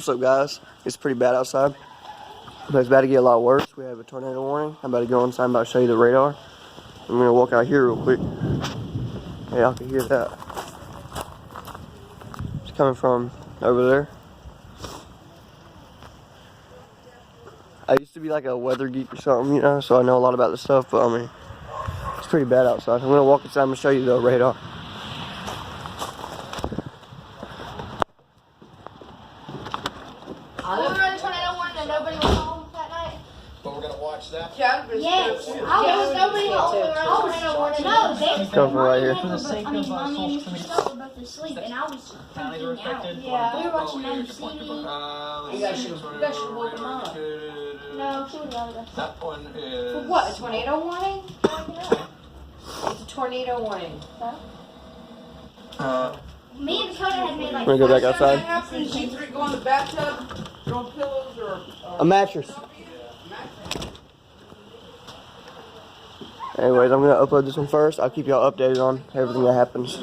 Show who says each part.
Speaker 1: What's up, guys? It's pretty bad outside, but it's about to get a lot worse. We have a tornado warning. I'm about to go inside. I'm about to show you the radar. I'm gonna walk out here real quick. Hey, y'all can hear that. It's coming from over there. I used to be like a weather geek or something, you know, so I know a lot about this stuff, but I mean, it's pretty bad outside. I'm gonna walk inside. I'm gonna show you the radar.
Speaker 2: We were on a tornado warning and nobody was home that night.
Speaker 3: But we're gonna watch that.
Speaker 2: Yes. Nobody home. We were on a tornado warning. No, they
Speaker 1: Come right here.
Speaker 2: mommy and Christelle were both asleep, and I was freaking out. Yeah. We were watching MCV.
Speaker 3: You guys should woke them up.
Speaker 2: No, she was yelling at us.
Speaker 3: That one is.
Speaker 4: For what? A tornado warning? It's a tornado warning.
Speaker 2: Me and Dakota had made like.
Speaker 1: I'm gonna go back outside.
Speaker 5: You three go in the bathtub, throw pillows or
Speaker 1: A mattress. Anyways, I'm gonna upload this one first. I'll keep y'all updated on everything that happens.